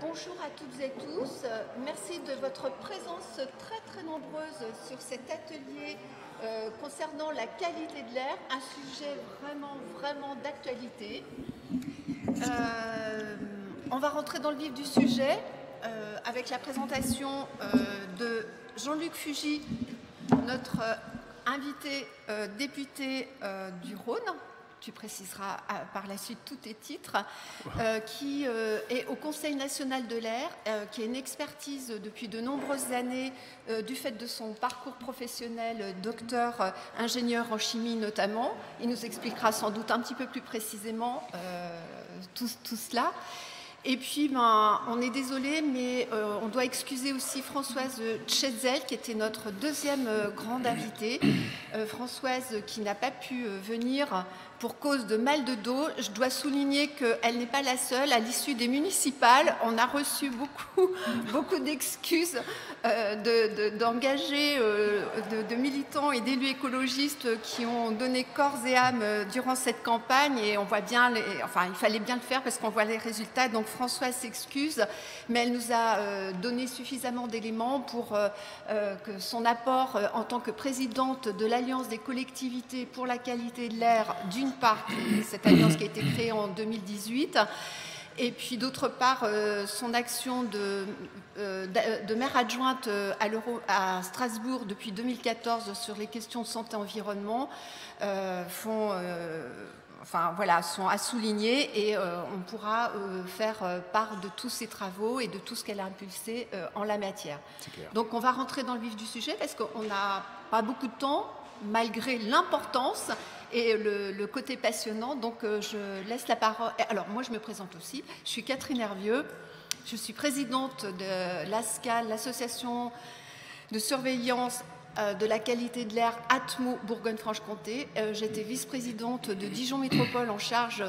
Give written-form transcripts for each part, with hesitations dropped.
Bonjour à toutes et tous. Merci de votre présence très nombreuse sur cet atelier concernant la qualité de l'air, un sujet vraiment d'actualité. On va rentrer dans le vif du sujet avec la présentation de Jean-Luc Fugit, notre invité député du Rhône. Tu préciseras par la suite tous tes titres, qui est au Conseil national de l'air, qui est une expertise depuis de nombreuses années du fait de son parcours professionnel, docteur, ingénieur en chimie notamment. Il nous expliquera sans doute un petit peu plus précisément tout cela. Et puis, on est désolé, mais on doit excuser aussi Françoise Tchetzel, qui était notre deuxième grande invitée. Françoise qui n'a pas pu venir pour cause de mal de dos. Je dois souligner qu'elle n'est pas la seule. À l'issue des municipales, on a reçu beaucoup d'excuses d'engagés, de militants et d'élus écologistes qui ont donné corps et âme durant cette campagne. Et on voit bien, il fallait bien le faire parce qu'on voit les résultats. Donc Françoise s'excuse, mais elle nous a donné suffisamment d'éléments pour que son apport en tant que présidente de l'Alliance des collectivités pour la qualité de l'air, d'une part, cette alliance qui a été créée en 2018, et puis d'autre part, son action de maire adjointe à Strasbourg depuis 2014 sur les questions de santé-environnement sont à souligner, et on pourra faire part de tous ses travaux et de tout ce qu'elle a impulsé en la matière. Donc on va rentrer dans le vif du sujet parce qu'on n'a pas beaucoup de temps, malgré l'importance et le côté passionnant. Donc je laisse la parole. Alors moi je me présente aussi, je suis Catherine Hervieux, je suis présidente de l'ASCAL, l'association de surveillance de la qualité de l'air Atmo Bourgogne-Franche-Comté. J'étais vice-présidente de Dijon Métropole en charge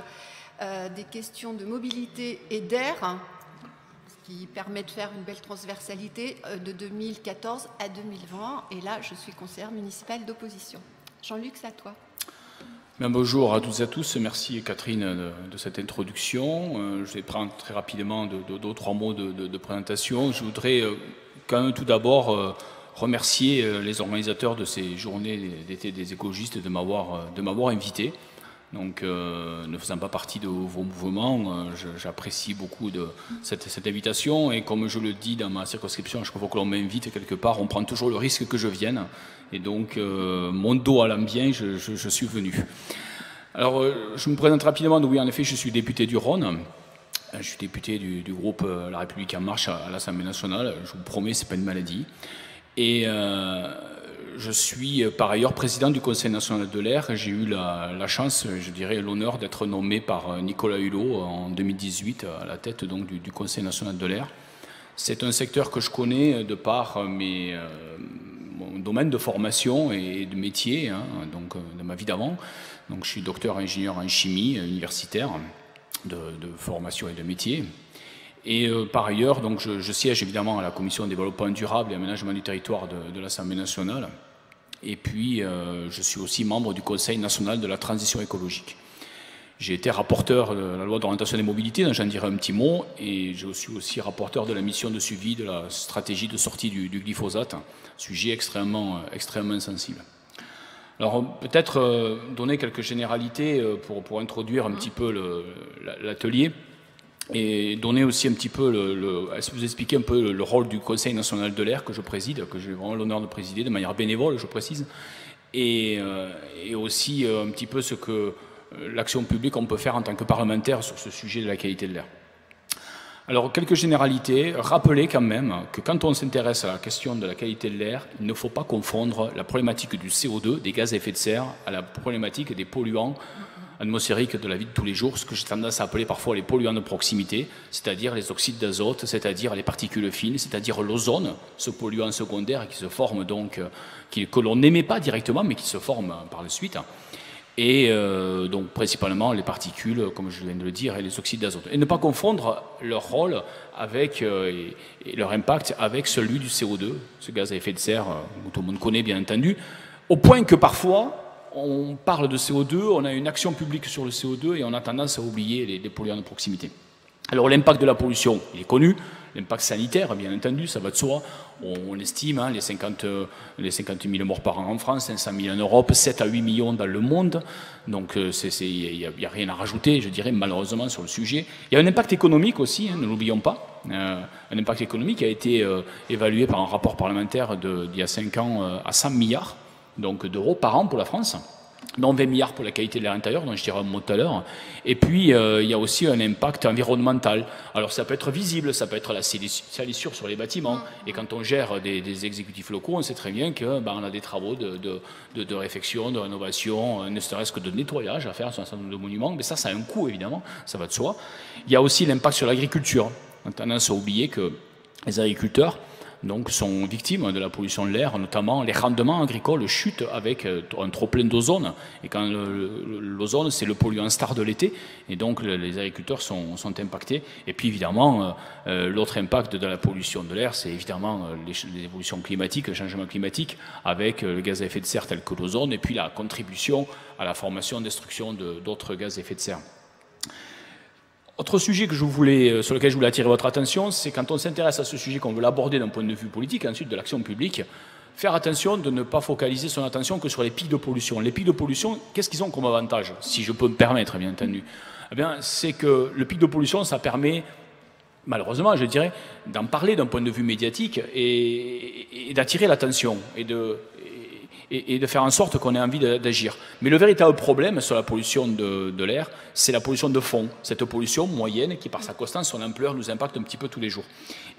des questions de mobilité et d'air, ce qui permet de faire une belle transversalité de 2014 à 2020. Et là, je suis conseillère municipale d'opposition. Jean-Luc, c'est à toi. Bonjour à toutes et à tous. Merci Catherine de cette introduction. Je vais prendre très rapidement deux ou trois mots de présentation. Je voudrais quand même tout d'abord remercier les organisateurs de ces journées d'été des écologistes de m'avoir invité. Donc, ne faisant pas partie de vos mouvements, j'apprécie beaucoup cette invitation. Et comme je le dis dans ma circonscription, chaque fois que l'on m'invite quelque part, on prend toujours le risque que je vienne. Et donc, mon dos allant bien, je suis venu. Alors, je me présente rapidement. Oui, en effet, je suis député du Rhône. Je suis député du groupe La République En Marche à l'Assemblée nationale. Je vous promets, ce n'est pas une maladie. Et je suis par ailleurs président du Conseil national de l'air. J'ai eu la chance, je dirais l'honneur d'être nommé par Nicolas Hulot en 2018 à la tête donc, du Conseil national de l'air. C'est un secteur que je connais de par mon domaine de formation et de métier, donc de ma vie d'avant. Donc je suis docteur ingénieur en chimie universitaire de formation et de métier. Et par ailleurs, donc, je siège évidemment à la Commission de développement durable et aménagement du territoire de l'Assemblée nationale. Et puis, je suis aussi membre du Conseil national de la transition écologique. J'ai été rapporteur de la loi d'orientation des mobilités, dont j'en dirai un petit mot, et je suis aussi rapporteur de la mission de suivi de la stratégie de sortie du glyphosate, sujet extrêmement sensible. Alors, peut-être donner quelques généralités pour introduire un petit peu l'atelier. Et donner aussi un petit peu, vous expliquer un peu le rôle du Conseil national de l'air que je préside, que j'ai vraiment l'honneur de présider de manière bénévole, je précise, et aussi un petit peu ce que l'action publique on peut faire en tant que parlementaire sur ce sujet de la qualité de l'air. Alors, quelques généralités. Rappelez quand même que quand on s'intéresse à la question de la qualité de l'air, il ne faut pas confondre la problématique du CO2, des gaz à effet de serre, à la problématique des polluants atmosphériques de la vie de tous les jours, ce que j'ai tendance à appeler parfois les polluants de proximité, c'est-à-dire les oxydes d'azote, c'est-à-dire les particules fines, c'est-à-dire l'ozone, ce polluant secondaire qui se forme donc, que l'on n'émet pas directement, mais qui se forme par la suite. Et donc principalement les particules, comme je viens de le dire, et les oxydes d'azote. Et ne pas confondre leur rôle avec, et leur impact avec celui du CO2, ce gaz à effet de serre que tout le monde connaît bien entendu, au point que parfois, on parle de CO2, on a une action publique sur le CO2 et on a tendance à oublier les polluants de proximité. Alors l'impact de la pollution, il est connu. L'impact sanitaire, bien entendu, ça va de soi. On estime les 50 000 morts par an en France, 500 000 en Europe, 7 à 8 millions dans le monde. Donc il n'y a rien à rajouter, je dirais, malheureusement, sur le sujet. Il y a un impact économique aussi, ne l'oublions pas. Un impact économique a été évalué par un rapport parlementaire d'il y a 5 ans à 100 milliards d'euros par an pour la France, dont 20 milliards pour la qualité de l'air intérieur, dont je dirai un mot tout à l'heure. Et puis, il y a aussi un impact environnemental. Alors, ça peut être visible, ça peut être la salissure sur les bâtiments. Et quand on gère des exécutifs locaux, on sait très bien qu'on a des travaux de réfection, de rénovation, ne serait-ce que de nettoyage à faire sur un certain nombre de monuments. Mais ça a un coût, évidemment, ça va de soi. Il y a aussi l'impact sur l'agriculture. On a tendance à oublier que les agriculteurs sont victimes de la pollution de l'air, notamment les rendements agricoles chutent avec un trop-plein d'ozone. Et quand l'ozone, c'est le polluant star de l'été, et donc les agriculteurs sont impactés. Et puis évidemment, l'autre impact de la pollution de l'air, c'est évidemment les évolutions climatiques, le changement climatique, avec le gaz à effet de serre tel que l'ozone, et puis la contribution à la formation, destruction d'autres gaz à effet de serre. Autre sujet sur lequel je voulais attirer votre attention, c'est quand on s'intéresse à ce sujet, qu'on veut l'aborder d'un point de vue politique, ensuite de l'action publique, faire attention de ne pas focaliser son attention que sur les pics de pollution. Les pics de pollution, qu'est-ce qu'ils ont comme avantage, si je peux me permettre, bien entendu? Eh bien, c'est que le pic de pollution, ça permet, malheureusement, je dirais, d'en parler d'un point de vue médiatique et d'attirer l'attention et de faire en sorte qu'on ait envie d'agir. Mais le véritable problème sur la pollution de l'air, c'est la pollution de fond, cette pollution moyenne qui, par sa constance, son ampleur, nous impacte un petit peu tous les jours.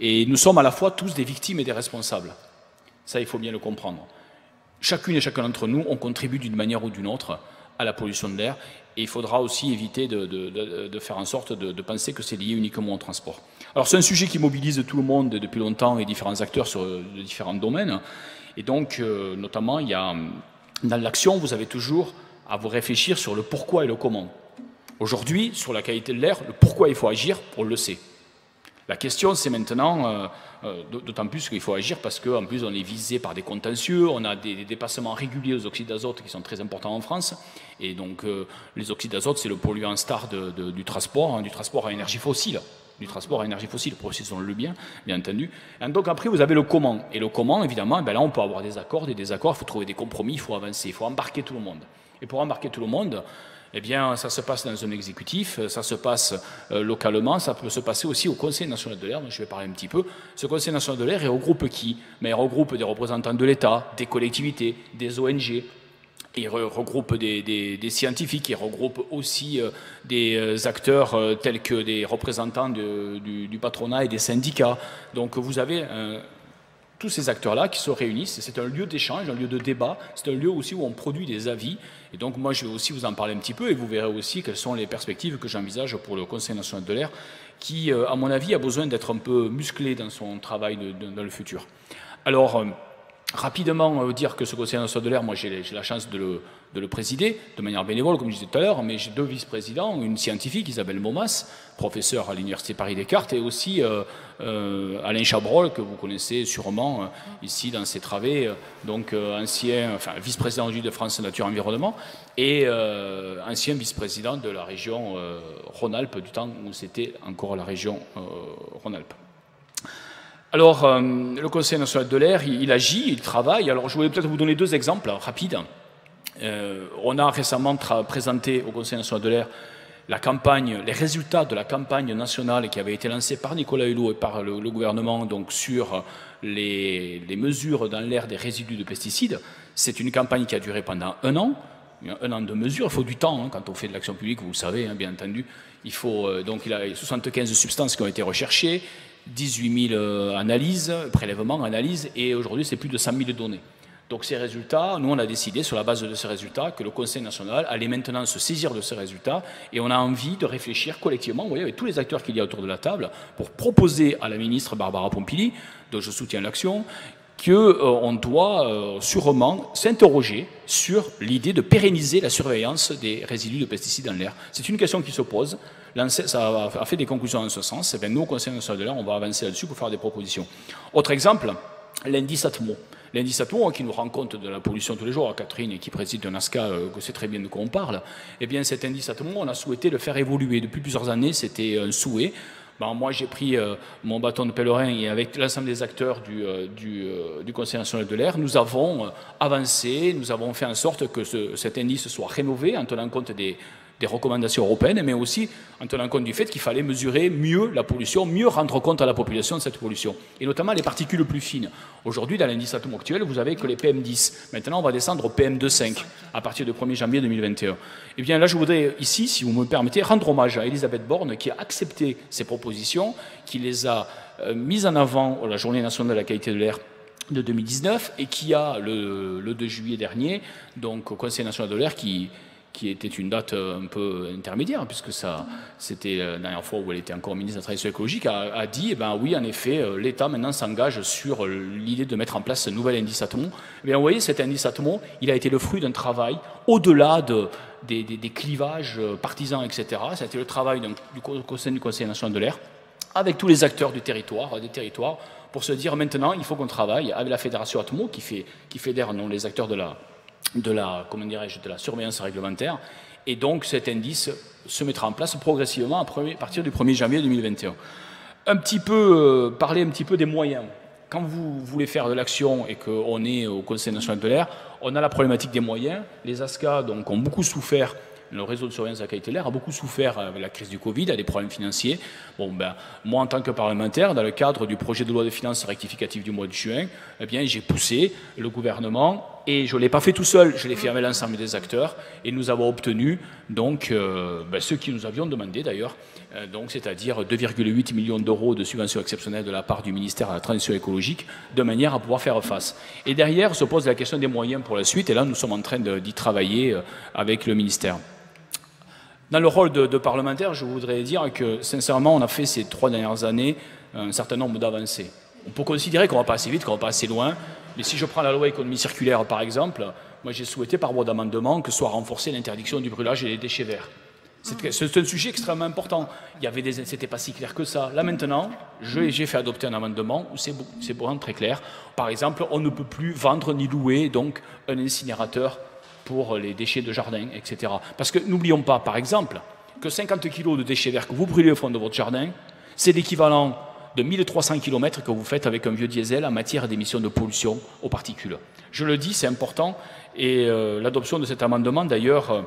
Et nous sommes à la fois tous des victimes et des responsables. Ça, il faut bien le comprendre. Chacune et chacun d'entre nous, on contribue d'une manière ou d'une autre à la pollution de l'air. Et il faudra aussi éviter de faire en sorte de penser que c'est lié uniquement au transport. Alors c'est un sujet qui mobilise tout le monde depuis longtemps et différents acteurs sur de différents domaines. Et donc, notamment, dans l'action, vous avez toujours à vous réfléchir sur le pourquoi et le comment. Aujourd'hui, sur la qualité de l'air, le pourquoi il faut agir, on le sait. La question, c'est maintenant, d'autant plus qu'il faut agir parce qu'en plus, on est visé par des contentieux, on a des dépassements réguliers aux oxydes d'azote qui sont très importants en France. Et donc, les oxydes d'azote, c'est le polluant star du transport, du transport à énergie fossile. Précisons-le bien entendu. Et donc après, vous avez le comment. Et le comment, évidemment, là, on peut avoir des accords, il faut trouver des compromis, il faut avancer, il faut embarquer tout le monde. Et pour embarquer tout le monde, eh bien, ça se passe dans un exécutif, ça se passe localement, ça peut se passer aussi au Conseil national de l'air, dont je vais parler un petit peu. Ce Conseil national de l'air, il regroupe qui? Il regroupe des représentants de l'État, des collectivités, des ONG. Il regroupe des scientifiques, il regroupe aussi des acteurs tels que des représentants du patronat et des syndicats. Donc vous avez tous ces acteurs-là qui se réunissent. C'est un lieu d'échange, un lieu de débat. C'est un lieu aussi où on produit des avis. Et donc moi, je vais aussi vous en parler un petit peu et vous verrez aussi quelles sont les perspectives que j'envisage pour le Conseil national de l'air qui, à mon avis, a besoin d'être un peu musclé dans son travail dans le futur. Alors, rapidement dire que ce Conseil national de l'air, moi j'ai la chance de le présider de manière bénévole, comme je disais tout à l'heure, mais j'ai deux vice-présidents, une scientifique, Isabelle Momas, professeure à l'Université Paris-Descartes, et aussi Alain Chabrol, que vous connaissez sûrement ici dans ses travées, donc vice-président de France Nature Environnement, et ancien vice-président de la région Rhône-Alpes, du temps où c'était encore la région Rhône-Alpes. Alors, le Conseil national de l'air, il agit, il travaille. Alors, je voulais peut-être vous donner deux exemples rapides. On a récemment présenté au Conseil national de l'air les résultats de la campagne nationale qui avait été lancée par Nicolas Hulot et par le gouvernement donc, sur les mesures dans l'air des résidus de pesticides. C'est une campagne qui a duré pendant 1 an. 1 an de mesures, il faut du temps quand on fait de l'action publique, vous le savez, bien entendu. Il y a 75 substances qui ont été recherchées, 18 000 prélèvements, analyses, et aujourd'hui c'est plus de 100 000 données. Donc ces résultats, nous on a décidé sur la base de ces résultats que le Conseil national allait maintenant se saisir de ces résultats et on a envie de réfléchir collectivement, vous voyez, avec tous les acteurs qu'il y a autour de la table, pour proposer à la ministre Barbara Pompili, dont je soutiens l'action, qu'on doit sûrement s'interroger sur l'idée de pérenniser la surveillance des résidus de pesticides dans l'air. C'est une question qui se pose. Ça a fait des conclusions en ce sens. Et bien, nous, au Conseil national de l'air, on va avancer là-dessus pour faire des propositions. Autre exemple, l'indice Atmo. L'indice Atmo, qui nous rend compte de la pollution tous les jours, Catherine, qui préside un ASCA, que c'est très bien de quoi on parle, eh bien cet indice Atmo, on a souhaité le faire évoluer. Depuis plusieurs années, c'était un souhait. Ben, moi, j'ai pris mon bâton de pèlerin et avec l'ensemble des acteurs du Conseil national de l'air, nous avons avancé, nous avons fait en sorte que cet indice soit rénové en tenant compte des recommandations européennes, mais aussi en tenant compte du fait qu'il fallait mesurer mieux la pollution, mieux rendre compte à la population de cette pollution, et notamment les particules plus fines. Aujourd'hui, dans l'indice Atomo actuel, vous avez que les PM10. Maintenant, on va descendre au PM2,5 à partir du 1er janvier 2021. Et bien là, je voudrais ici, si vous me permettez, rendre hommage à Elisabeth Borne qui a accepté ces propositions, qui les a mises en avant à la Journée nationale de la qualité de l'air de 2019 et qui a, le 2 juillet dernier, donc au Conseil national de l'air, qui était une date un peu intermédiaire, puisque c'était la dernière fois où elle était encore ministre de la Transition écologique, a dit, eh ben, oui, en effet, l'État maintenant s'engage sur l'idée de mettre en place un nouvel indice Atomo. Eh bien, vous voyez, cet indice Atomo, il a été le fruit d'un travail au-delà des clivages partisans, etc. Ça a été le travail du Conseil national de l'air, avec tous les acteurs des territoires, pour se dire maintenant, il faut qu'on travaille avec la Fédération Atomo, qui fédère non, les acteurs de la surveillance réglementaire, et donc cet indice se mettra en place progressivement à partir du 1er janvier 2021. Parler un petit peu des moyens. Quand vous voulez faire de l'action et qu'on est au Conseil national de l'air, on a la problématique des moyens. Les ASCA donc, ont beaucoup souffert. Le réseau de surveillance de la qualité de l'air a beaucoup souffert avec la crise du Covid, a des problèmes financiers. Bon, ben, moi, en tant que parlementaire, dans le cadre du projet de loi de finances rectificative du mois de juin, eh bien, j'ai poussé le gouvernement, et je ne l'ai pas fait tout seul, je l'ai fait avec l'ensemble des acteurs, et nous avons obtenu donc, ce que nous avions demandé d'ailleurs, c'est-à-dire 2,8 millions d'euros de subventions exceptionnelles de la part du ministère de la Transition écologique, de manière à pouvoir faire face. Et derrière se pose la question des moyens pour la suite, et là, nous sommes en train d'y travailler avec le ministère. Dans le rôle de parlementaire, je voudrais dire que, sincèrement, on a fait ces 3 dernières années un certain nombre d'avancées. On peut considérer qu'on ne va pas assez vite, qu'on ne va pas assez loin, mais si je prends la loi économie circulaire, par exemple, moi j'ai souhaité par voie d'amendement que soit renforcée l'interdiction du brûlage et des déchets verts. C'est un sujet extrêmement important. C'était pas si clair que ça. Là maintenant, j'ai fait adopter un amendement où c'est vraiment très clair. Par exemple, on ne peut plus vendre ni louer donc un incinérateur pour les déchets de jardin, etc. Parce que n'oublions pas, par exemple, que 50 kg de déchets verts que vous brûlez au fond de votre jardin, c'est l'équivalent de 1300 km que vous faites avec un vieux diesel en matière d'émissions de pollution aux particules. Je le dis, c'est important, et l'adoption de cet amendement, d'ailleurs,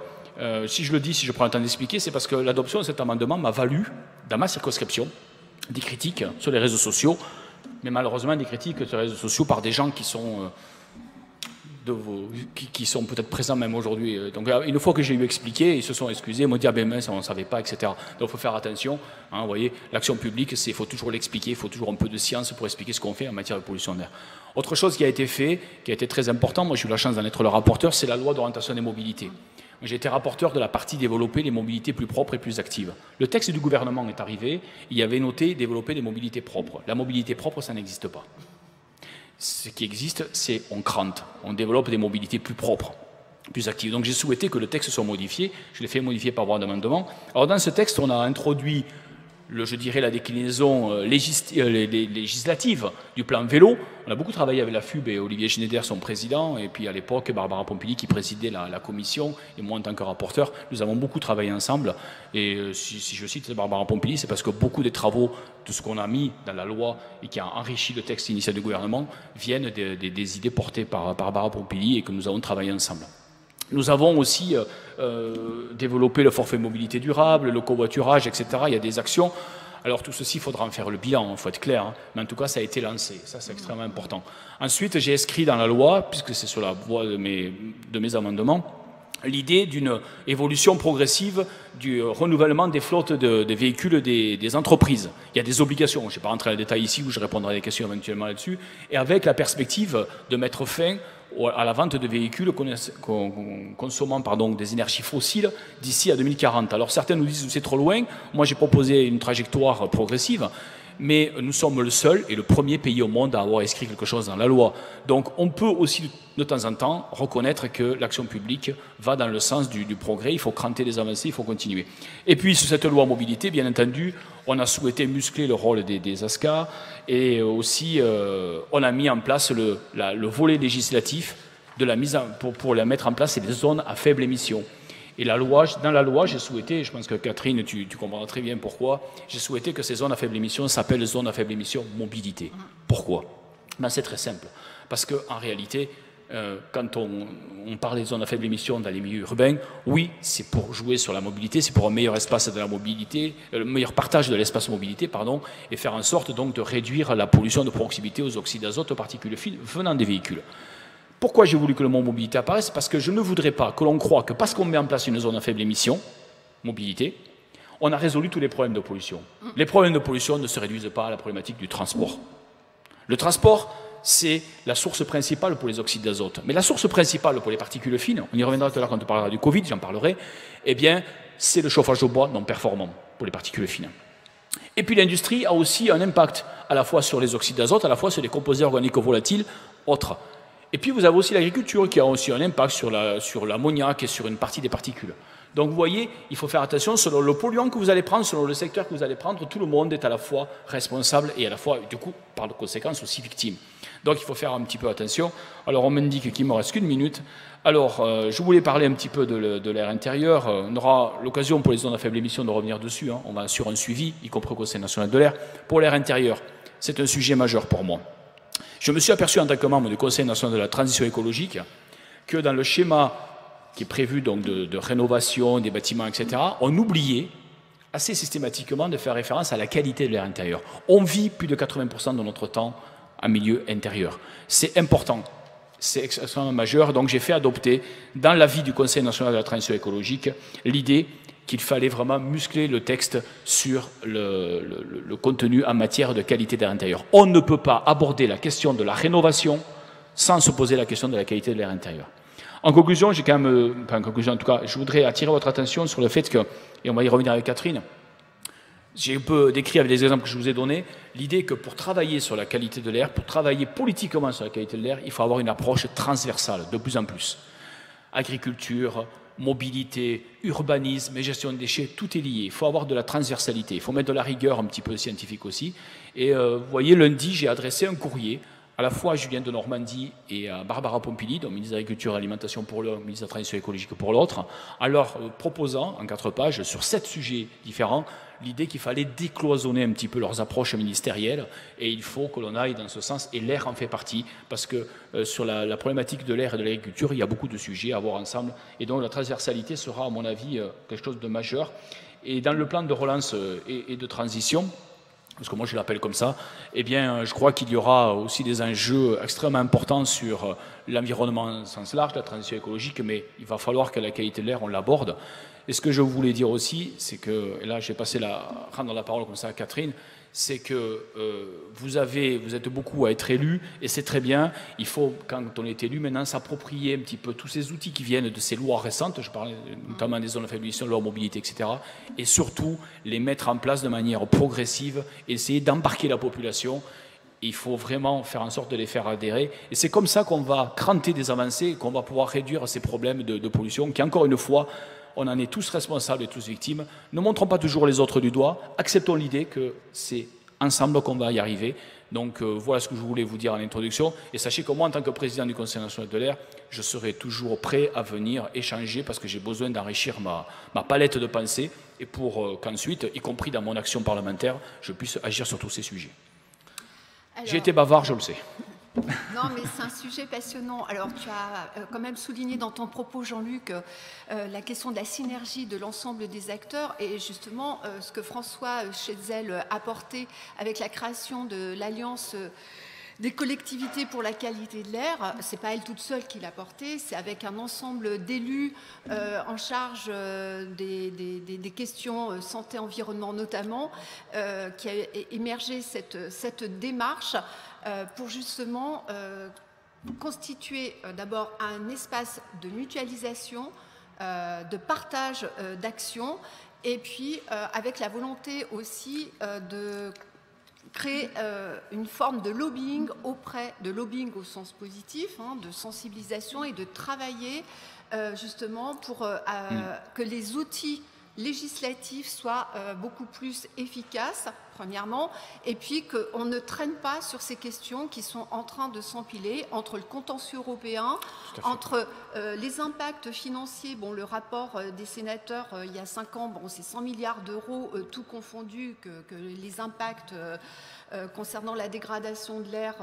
si je prends le temps d'expliquer, c'est parce que l'adoption de cet amendement m'a valu, dans ma circonscription, des critiques sur les réseaux sociaux, mais malheureusement des critiques sur les réseaux sociaux par des gens qui sont peut-être présents même aujourd'hui. Donc une fois que j'ai eu expliqué, ils se sont excusés, ils m'ont dit « ah ben mince, on ne savait pas », etc. Donc il faut faire attention, hein, vous voyez, l'action publique, il faut toujours l'expliquer, il faut toujours un peu de science pour expliquer ce qu'on fait en matière de pollution d'air. Autre chose qui a été fait, qui a été très important, moi j'ai eu la chance d'en être le rapporteur, c'est la loi d'orientation des mobilités. J'ai été rapporteur de la partie développer les mobilités plus propres et plus actives. Le texte du gouvernement est arrivé, il y avait noté développer des mobilités propres. La mobilité propre, ça n'existe pas. Ce qui existe, c'est on crante, on développe des mobilités plus propres, plus actives. Donc j'ai souhaité que le texte soit modifié, je l'ai fait modifier par voie d'amendement. Alors dans ce texte, on a introduit, je dirais, la déclinaison législative du plan vélo. On a beaucoup travaillé avec la FUB et Olivier Schneider, son président, et puis à l'époque, Barbara Pompili qui présidait la commission, et moi en tant que rapporteur, nous avons beaucoup travaillé ensemble. Et si je cite Barbara Pompili, c'est parce que beaucoup des travaux de ce qu'on a mis dans la loi et qui a enrichi le texte initial du gouvernement viennent des idées portées par Barbara Pompili et que nous avons travaillé ensemble. Nous avons aussi développé le forfait mobilité durable, le covoiturage, etc. Il y a des actions. Alors tout ceci, il faudra en faire le bilan, il faut être clair, hein. Mais en tout cas, ça a été lancé. Ça, c'est extrêmement important. Ensuite, j'ai inscrit dans la loi, puisque c'est sur la voie de mes amendements, l'idée d'une évolution progressive du renouvellement des flottes de véhicules des entreprises. Il y a des obligations, je ne vais pas rentrer dans le détail ici, où je répondrai à des questions éventuellement là-dessus, et avec la perspective de mettre fin à la vente de véhicules consommant des énergies fossiles d'ici à 2040. Alors certains nous disent que c'est trop loin. Moi j'ai proposé une trajectoire progressive, mais nous sommes le seul et le premier pays au monde à avoir inscrit quelque chose dans la loi. Donc on peut aussi de temps en temps reconnaître que l'action publique va dans le sens du progrès, il faut cranter les avancées, il faut continuer. Et puis sur cette loi mobilité, bien entendu, on a souhaité muscler le rôle des ASCA, et aussi on a mis en place le volet législatif de pour la mettre en place, c'est des zones à faible émission. Et dans la loi, j'ai souhaité, je pense que Catherine, tu comprendras très bien pourquoi, j'ai souhaité que ces zones à faible émission s'appellent zones à faible émission mobilité. Pourquoi? Ben, c'est très simple. Parce qu'en réalité, quand on parle des zones à faible émission dans les milieux urbains, oui, c'est pour jouer sur la mobilité, c'est pour un meilleur espace de la mobilité, le meilleur partage de l'espace mobilité, pardon, et faire en sorte donc de réduire la pollution de proximité aux oxydes d'azote, aux particules fines venant des véhicules. Pourquoi j'ai voulu que le mot mobilité apparaisse? Parce que je ne voudrais pas que l'on croie que parce qu'on met en place une zone à faible émission, mobilité, on a résolu tous les problèmes de pollution. Les problèmes de pollution ne se réduisent pas à la problématique du transport. Le transport, c'est la source principale pour les oxydes d'azote. Mais la source principale pour les particules fines, on y reviendra tout à l'heure quand on parlera du Covid, j'en parlerai, eh bien, c'est le chauffage au bois non performant pour les particules fines. Et puis l'industrie a aussi un impact à la fois sur les oxydes d'azote, à la fois sur les composés organiques volatiles, autres. Et puis vous avez aussi l'agriculture qui a aussi un impact sur l'ammoniac et sur une partie des particules. Donc vous voyez, il faut faire attention, selon le polluant que vous allez prendre, selon le secteur que vous allez prendre, tout le monde est à la fois responsable et à la fois, du coup, par conséquence, aussi victime. Donc il faut faire un petit peu attention. Alors on m'indique qu'il ne me reste qu'une minute. Alors je voulais parler un petit peu de l'air intérieur. On aura l'occasion pour les zones à faible émission de revenir dessus. On va sur un suivi, y compris au Conseil national de l'air. Pour l'air intérieur, c'est un sujet majeur pour moi. Je me suis aperçu en tant que membre du Conseil national de la transition écologique que dans le schéma qui est prévu donc de rénovation des bâtiments, etc., on oubliait assez systématiquement de faire référence à la qualité de l'air intérieur. On vit plus de 80% de notre temps en milieu intérieur. C'est important, c'est extrêmement majeur. Donc j'ai fait adopter dans l'avis du Conseil national de la transition écologique l'idée qu'il fallait vraiment muscler le texte sur le contenu en matière de qualité d'air intérieur. On ne peut pas aborder la question de la rénovation sans se poser la question de la qualité de l'air intérieur. En conclusion, j'ai quand même, en conclusion en tout cas, je voudrais attirer votre attention sur le fait que, et on va y revenir avec Catherine, j'ai un peu décrit avec les exemples que je vous ai donnés, l'idée que pour travailler sur la qualité de l'air, pour travailler politiquement sur la qualité de l'air, il faut avoir une approche transversale, de plus en plus. Agriculture, mobilité, urbanisme et gestion des déchets, tout est lié. Il faut avoir de la transversalité, il faut mettre de la rigueur un petit peu scientifique aussi. Et vous voyez, lundi, j'ai adressé un courrier à la fois à Julien de Normandie et à Barbara Pompili, donc ministre de l'Agriculture et de l'Alimentation pour l'un, ministre de la Transition écologique pour l'autre, en leur proposant, en 4 pages, sur 7 sujets différents, l'idée qu'il fallait décloisonner un petit peu leurs approches ministérielles, et il faut que l'on aille dans ce sens, et l'air en fait partie, parce que sur la problématique de l'air et de l'agriculture, il y a beaucoup de sujets à voir ensemble, et donc la transversalité sera, à mon avis, quelque chose de majeur. Et dans le plan de relance et de transition, parce que moi je l'appelle comme ça, eh bien je crois qu'il y aura aussi des enjeux extrêmement importants sur l'environnement au sens large, la transition écologique, mais il va falloir que la qualité de l'air, on l'aborde. Et ce que je voulais dire aussi, c'est que, et là je vais rendre la parole comme ça à Catherine, c'est que vous êtes beaucoup à être élu, et c'est très bien. Il faut, quand on est élu, maintenant s'approprier un petit peu tous ces outils qui viennent de ces lois récentes, je parlais notamment des zones à faible émission, de leur mobilité, etc., et surtout les mettre en place de manière progressive, essayer d'embarquer la population. Il faut vraiment faire en sorte de les faire adhérer. Et c'est comme ça qu'on va cranter des avancées, qu'on va pouvoir réduire ces problèmes de pollution, qui, encore une fois, on en est tous responsables et tous victimes. Ne montrons pas toujours les autres du doigt. Acceptons l'idée que c'est ensemble qu'on va y arriver. Donc voilà ce que je voulais vous dire en introduction. Et sachez que moi, en tant que président du Conseil national de l'air, je serai toujours prêt à venir échanger parce que j'ai besoin d'enrichir ma palette de pensée et pour qu'ensuite, y compris dans mon action parlementaire, je puisse agir sur tous ces sujets. J'ai été bavard, je le sais. Non, mais c'est un sujet passionnant. Alors, tu as quand même souligné dans ton propos, Jean-Luc, la question de la synergie de l'ensemble des acteurs et justement ce que François Chetzel a porté avec la création de l'Alliance des collectivités pour la qualité de l'air. Ce n'est pas elle toute seule qui l'a porté, c'est avec un ensemble d'élus en charge des questions santé-environnement notamment, qui a émergé cette démarche pour justement constituer d'abord un espace de mutualisation, de partage d'actions, et puis avec la volonté aussi de créer une forme de lobbying lobbying au sens positif, de sensibilisation et de travailler justement pour que les outils législatif soit beaucoup plus efficace, premièrement, et puis qu'on ne traîne pas sur ces questions qui sont en train de s'empiler entre le contentieux européen, entre les impacts financiers. Bon, le rapport des sénateurs il y a 5 ans, bon, c'est 100 milliards d'euros, tout confondu, que les impacts concernant la dégradation de l'air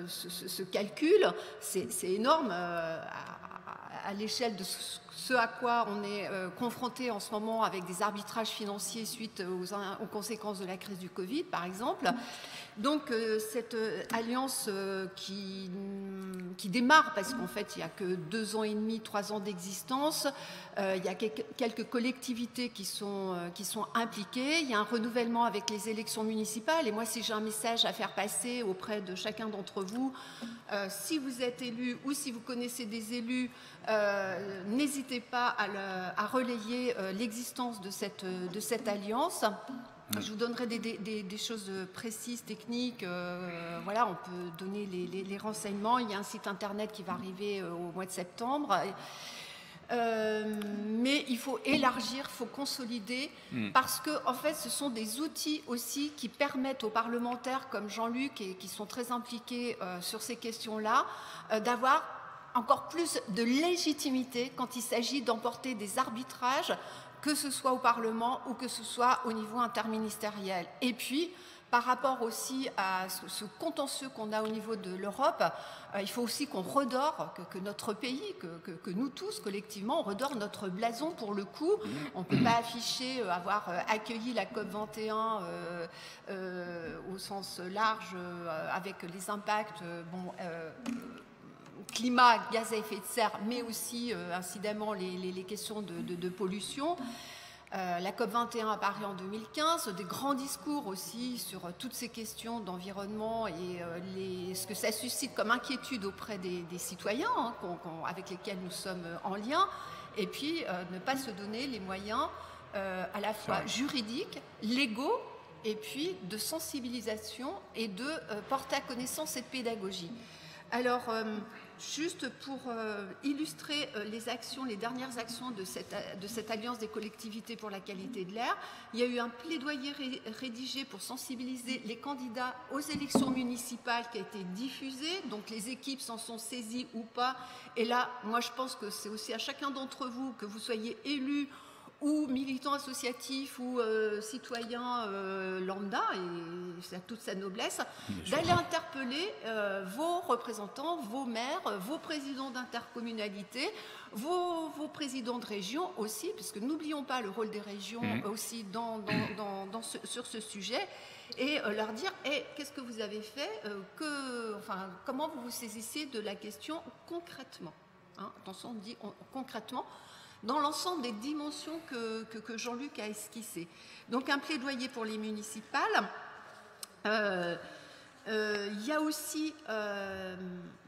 se calculent. C'est énorme à l'échelle de ce à quoi on est confronté en ce moment avec des arbitrages financiers suite aux conséquences de la crise du Covid, par exemple. Donc cette alliance qui démarre, parce qu'en fait il n'y a que 2 ans et demi, 3 ans d'existence, il y a quelques collectivités qui sont impliquées, il y a un renouvellement avec les élections municipales, et moi si j'ai un message à faire passer auprès de chacun d'entre vous, si vous êtes élu ou si vous connaissez des élus, n'hésitez pas à relayer l'existence de cette alliance. Je vous donnerai des choses précises, techniques. Voilà, on peut donner les renseignements. Il y a un site internet qui va arriver au mois de septembre. Mais il faut élargir, il faut consolider, parce que en fait, ce sont des outils aussi qui permettent aux parlementaires comme Jean-Luc et qui sont très impliqués sur ces questions-là, d'avoir encore plus de légitimité quand il s'agit d'emporter des arbitrages, que ce soit au Parlement ou que ce soit au niveau interministériel. Et puis, par rapport aussi à ce contentieux qu'on a au niveau de l'Europe, il faut aussi qu'on redore, que notre pays, que nous tous collectivement, on redore notre blason pour le coup. On ne peut pas afficher avoir accueilli la COP21 au sens large avec les impacts climat, gaz à effet de serre, mais aussi incidemment les questions de pollution. La COP21 à Paris en 2015, des grands discours aussi sur toutes ces questions d'environnement et ce que ça suscite comme inquiétude auprès des citoyens avec lesquels nous sommes en lien, et puis ne pas se donner les moyens à la fois juridiques, légaux, et puis de sensibilisation et de porter à connaissance cette pédagogie. Alors, juste pour illustrer les dernières actions de cette Alliance des collectivités pour la qualité de l'air, il y a eu un plaidoyer rédigé pour sensibiliser les candidats aux élections municipales qui a été diffusé, donc les équipes s'en sont saisies ou pas. Et là, moi je pense que c'est aussi à chacun d'entre vous, que vous soyez élus ou militants associatifs ou citoyens lambda, et c'est toute sa noblesse, d'aller interpeller vos représentants, vos maires, vos présidents d'intercommunalité, vos présidents de région aussi, parce que n'oublions pas le rôle des régions aussi sur ce sujet, et leur dire qu'est-ce que vous avez fait, comment vous vous saisissez de la question concrètement. Attention, on dit concrètement, dans l'ensemble des dimensions que Jean-Luc a esquissées. Donc un plaidoyer pour les municipales. Il y a aussi,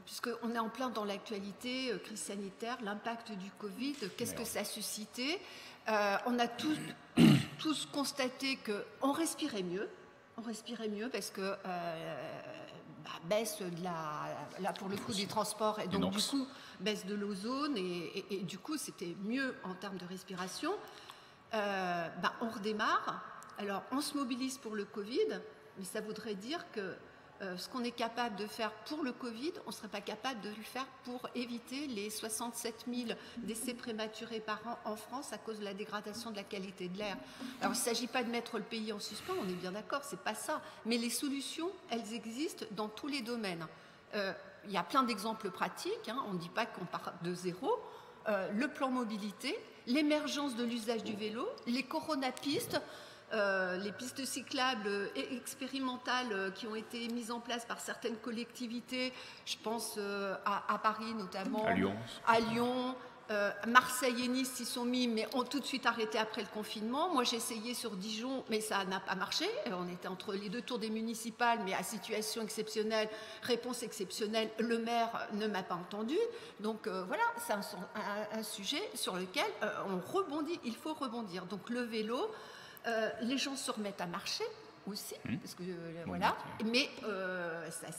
puisqu'on est en plein dans l'actualité, crise sanitaire, l'impact du Covid, qu'est-ce que ça a suscité. On a tous constaté qu'on respirait mieux. On respirait mieux parce que baisse là pour le coup des transports, et donc du coup baisse de l'ozone, et du coup c'était mieux en termes de respiration. On redémarre. Alors on se mobilise pour le Covid, mais ça voudrait dire que ce qu'on est capable de faire pour le Covid, on ne serait pas capable de le faire pour éviter les 67 000 décès prématurés par an en France à cause de la dégradation de la qualité de l'air. Alors il ne s'agit pas de mettre le pays en suspens, on est bien d'accord, c'est pas ça. Mais les solutions, elles existent dans tous les domaines. Il y a plein d'exemples pratiques, on ne dit pas qu'on part de zéro. Le plan mobilité, l'émergence de l'usage du vélo, les coronapistes, les pistes cyclables expérimentales qui ont été mises en place par certaines collectivités, je pense à Paris notamment, à Lyon, Marseille et Nice s'y sont mis, mais ont tout de suite arrêté après le confinement. Moi j'ai essayé sur Dijon, mais ça n'a pas marché. On était entre les 2 tours des municipales, mais à situation exceptionnelle, réponse exceptionnelle, le maire ne m'a pas entendu. Donc voilà, c'est un sujet sur lequel on rebondit, il faut rebondir. Donc le vélo, les gens se remettent à marcher aussi, parce que voilà, mais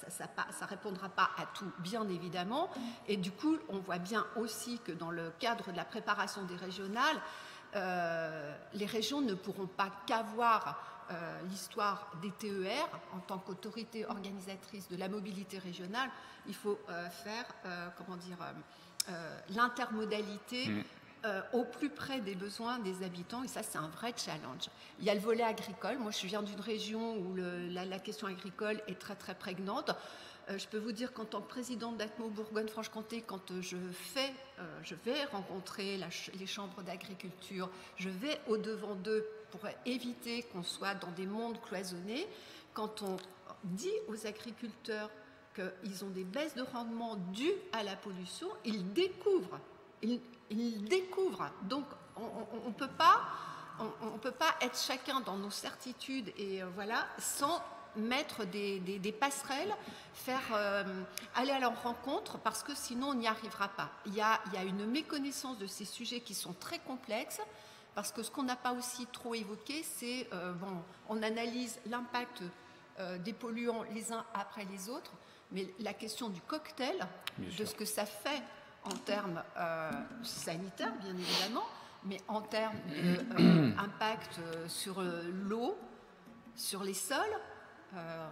ça répondra pas à tout, bien évidemment. Et du coup, on voit bien aussi que dans le cadre de la préparation des régionales, les régions ne pourront pas qu'avoir l'histoire des TER en tant qu'autorité organisatrice de la mobilité régionale. Il faut faire, l'intermodalité au plus près des besoins des habitants, et ça c'est un vrai challenge. Il y a le volet agricole. Moi je viens d'une région où la question agricole est très très prégnante. Je peux vous dire qu'en tant que présidente d'Atmo Bourgogne-Franche-Comté, quand je vais rencontrer les chambres d'agriculture, je vais au-devant d'eux pour éviter qu'on soit dans des mondes cloisonnés. Quand on dit aux agriculteurs qu'ils ont des baisses de rendement dues à la pollution, ils découvrent. Donc on ne peut pas être chacun dans nos certitudes et sans mettre des passerelles, aller à leur rencontre, parce que sinon on n'y arrivera pas. Il y a une méconnaissance de ces sujets qui sont très complexes, parce que ce qu'on n'a pas aussi trop évoqué, c'est, on analyse l'impact des polluants les uns après les autres, mais la question du cocktail, de ce que ça fait en termes sanitaires, bien évidemment, mais en termes d'impact sur l'eau, sur les sols.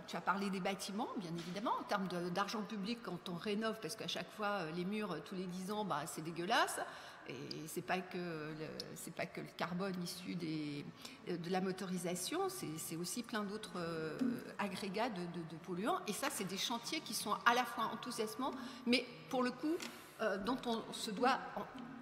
Tu as parlé des bâtiments, bien évidemment, en termes d'argent public quand on rénove, parce qu'à chaque fois, les murs, tous les 10 ans, c'est dégueulasse. Et c'est pas que le carbone issu de la motorisation, c'est aussi plein d'autres agrégats de polluants. Et ça, c'est des chantiers qui sont à la fois enthousiasmants, mais pour le coup, dont on se doit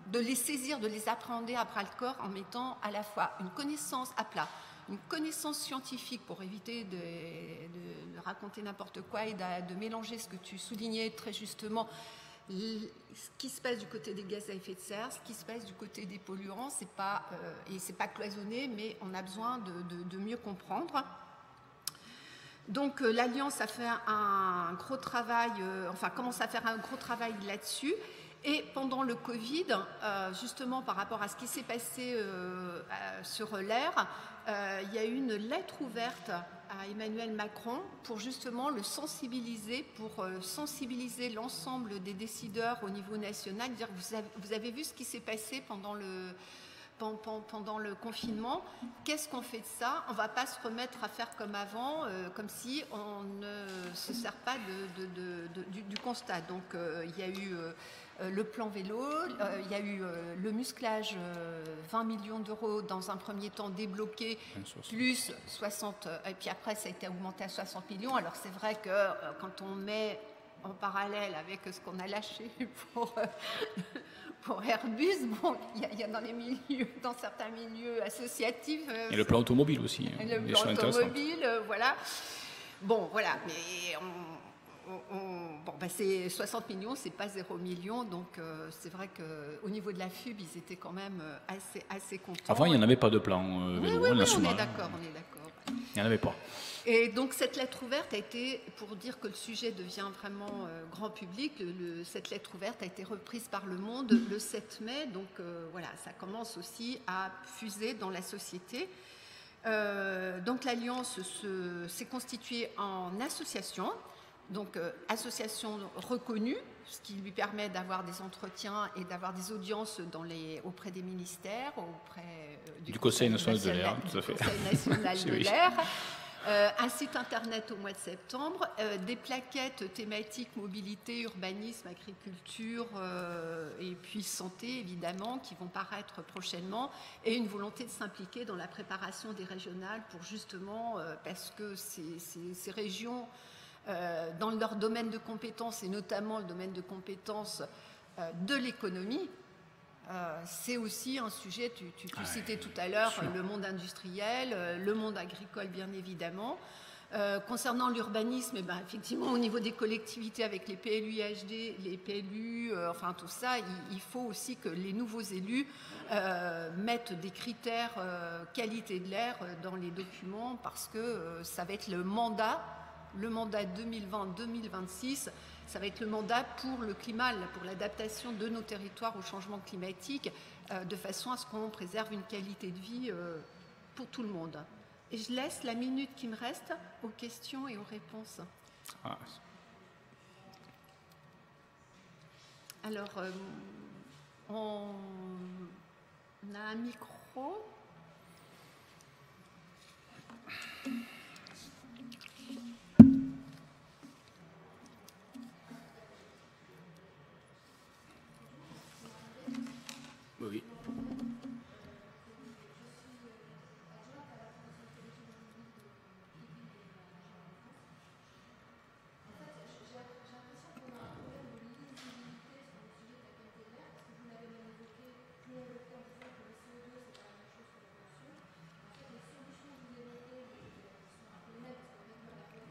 de les saisir, de les appréhender à bras le corps, en mettant à la fois une connaissance à plat, une connaissance scientifique pour éviter de raconter n'importe quoi et de mélanger ce que tu soulignais très justement, ce qui se passe du côté des gaz à effet de serre, ce qui se passe du côté des polluants, c'est pas cloisonné, mais on a besoin de mieux comprendre. Donc l'Alliance a fait un gros travail, commence à faire un gros travail là-dessus. Et pendant le Covid, justement par rapport à ce qui s'est passé sur l'air, il y a eu une lettre ouverte à Emmanuel Macron pour justement le sensibiliser, pour sensibiliser l'ensemble des décideurs au niveau national, dire vous avez vu ce qui s'est passé pendant le confinement, qu'est-ce qu'on fait de ça? On ne va pas se remettre à faire comme avant, comme si on ne se sert pas du constat. Donc il y a eu le plan vélo, il y a eu le musclage, 20 millions d'euros dans un premier temps débloqué, plus 60, et puis après ça a été augmenté à 60 millions. Alors c'est vrai que quand on met en parallèle avec ce qu'on a lâché pour Airbus, il y a dans certains milieux associatifs. Et le plan automobile aussi. Le plan automobile, voilà. Bon, voilà, mais c'est 60 millions, c'est pas 0 million, donc c'est vrai qu'au niveau de la FUB, ils étaient quand même assez contents. Avant, il n'y en avait pas de plan vélo. Oui, on est d'accord. Il n'y en avait pas. Et donc cette lettre ouverte a été, pour dire que le sujet devient vraiment grand public, cette lettre ouverte a été reprise par Le Monde le 7 mai, donc ça commence aussi à fuser dans la société. Donc l'Alliance s'est constituée en association, donc association reconnue, ce qui lui permet d'avoir des entretiens et d'avoir des audiences auprès des ministères, auprès du Conseil national de l'air, tout à fait. Conseil national de l'air. Un site internet au mois de septembre, des plaquettes thématiques mobilité, urbanisme, agriculture et puis santé évidemment qui vont paraître prochainement, et une volonté de s'impliquer dans la préparation des régionales pour justement, parce que ces régions dans leur domaine de compétences et notamment le domaine de compétences de l'économie, c'est aussi un sujet, tu citais tout à l'heure le monde industriel, le monde agricole bien évidemment. Concernant l'urbanisme, effectivement au niveau des collectivités avec les PLU-IHD, les PLU, tout ça, il faut aussi que les nouveaux élus mettent des critères qualité de l'air dans les documents, parce que ça va être le mandat 2020-2026, ça va être le mandat pour le climat, pour l'adaptation de nos territoires au changement climatique, de façon à ce qu'on préserve une qualité de vie pour tout le monde. Et je laisse la minute qui me reste aux questions et aux réponses. Alors, on a un micro. micro. Oui.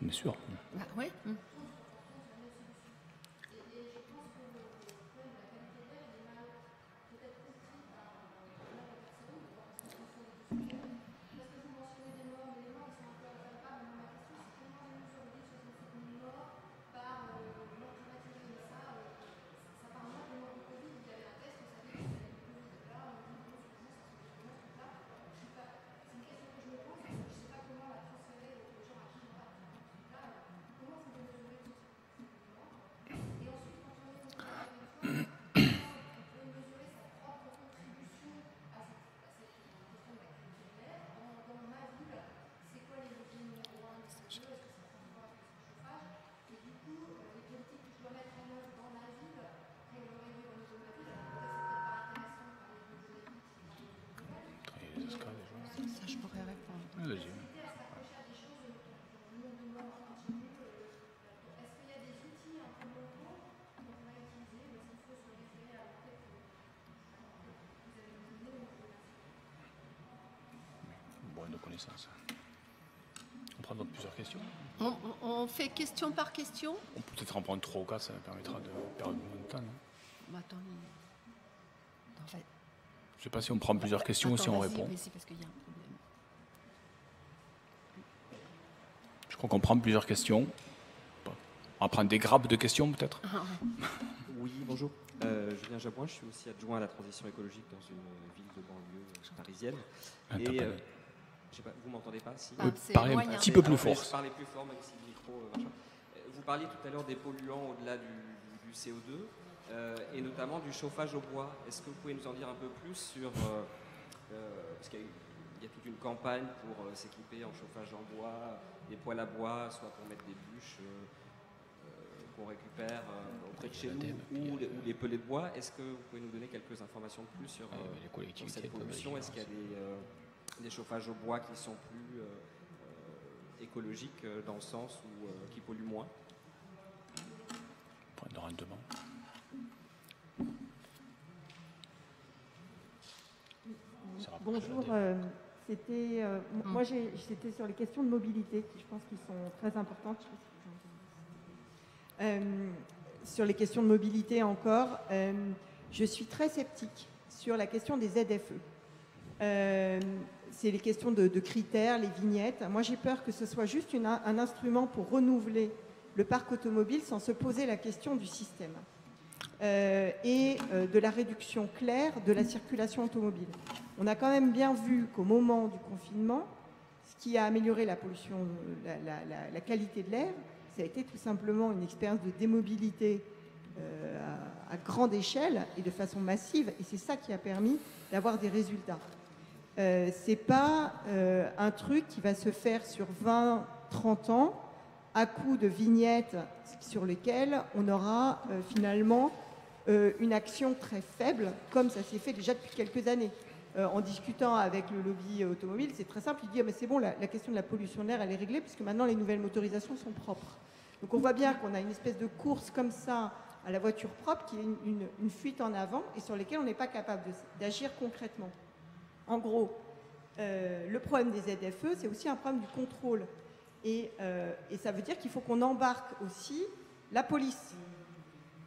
Bien sûr. Bah, oui. Ça, je pourrais répondre. Vas-y. Bon, de connaissance. On prend donc plusieurs questions. On fait question par question. On peut peut-être en prendre 3 ou 4, ça permettra de perdre moins de temps. Non Bah, attends, je ne sais pas si on prend plusieurs questions ou si on répond. Mais c'est parce qu'il y a un problème. Je crois qu'on prend plusieurs questions. On va prendre des grappes de questions peut-être. Oui, bonjour. Julien Jabouin, je suis aussi adjoint à la transition écologique dans une ville de banlieue parisienne. Je sais pas, vous m'entendez pas si parlez un petit peu plus fort. Parlez plus fort, même si le micro marche. Vous parliez tout à l'heure des polluants au-delà du CO2 et notamment du chauffage au bois. Est-ce que vous pouvez nous en dire un peu plus sur parce qu'il y a toute une campagne pour s'équiper en chauffage en bois, des poêles à bois, soit pour mettre des bûches qu'on récupère auprès de chez nous ou les pellets de bois. Est-ce que vous pouvez nous donner quelques informations de plus sur cette pollution? Est-ce qu'il y a des chauffages au bois qui sont plus écologiques dans le sens où qui polluent moins? Point de rendement. Bonjour, moi c'était sur les questions de mobilité qui je pense qui sont très importantes. Sur les questions de mobilité encore, je suis très sceptique sur la question des ZFE. C'est les questions de critères, les vignettes. Moi j'ai peur que ce soit juste un instrument pour renouveler le parc automobile sans se poser la question du système et de la réduction claire de la circulation automobile. On a quand même bien vu qu'au moment du confinement, ce qui a amélioré la pollution, la qualité de l'air, ça a été tout simplement une expérience de démobilité à grande échelle et de façon massive, et c'est ça qui a permis d'avoir des résultats. C'est pas un truc qui va se faire sur 20-30 ans à coup de vignettes sur lesquelles on aura finalement une action très faible, comme ça s'est fait déjà depuis quelques années. En discutant avec le lobby automobile, c'est très simple, il dit mais c'est bon, la question de la pollution de l'air, elle est réglée, puisque maintenant les nouvelles motorisations sont propres. Donc on voit bien qu'on a une espèce de course comme ça à la voiture propre, qui est une fuite en avant, et sur lesquelles on n'est pas capable d'agir concrètement. En gros, le problème des ZFE, c'est aussi un problème du contrôle. Et ça veut dire qu'il faut qu'on embarque aussi la police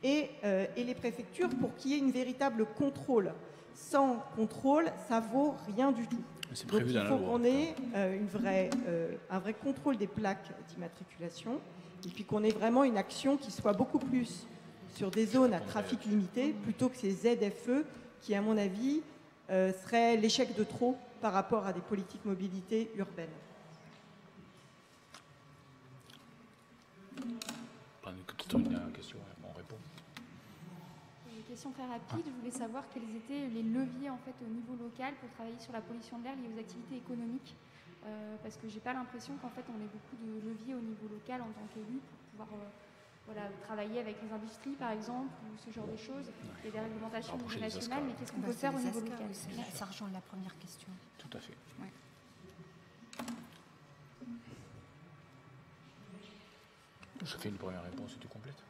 et les préfectures pour qu'il y ait une véritable contrôle. Sans contrôle, ça vaut rien du tout. Donc il faut qu'on ait un vrai contrôle des plaques d'immatriculation et puis qu'on ait vraiment une action qui soit beaucoup plus sur des zones à trafic limité plutôt que ces ZFE qui, à mon avis, seraient l'échec de trop par rapport à des politiques mobilité urbaines. Peut-être une question, on répond. une question très rapide. Je voulais savoir quels étaient les leviers en fait, au niveau local pour travailler sur la pollution de l'air liée aux activités économiques. Parce que j'ai pas l'impression qu'en fait on ait beaucoup de leviers au niveau local en tant qu'élu pour pouvoir travailler avec les industries par exemple ou ce genre de choses. Il y a des réglementations au niveau national, mais qu'est-ce qu'on peut faire au niveau local? Ça rejoint la première question. Tout à fait. Ouais. Je fais une première réponse, tu complètes.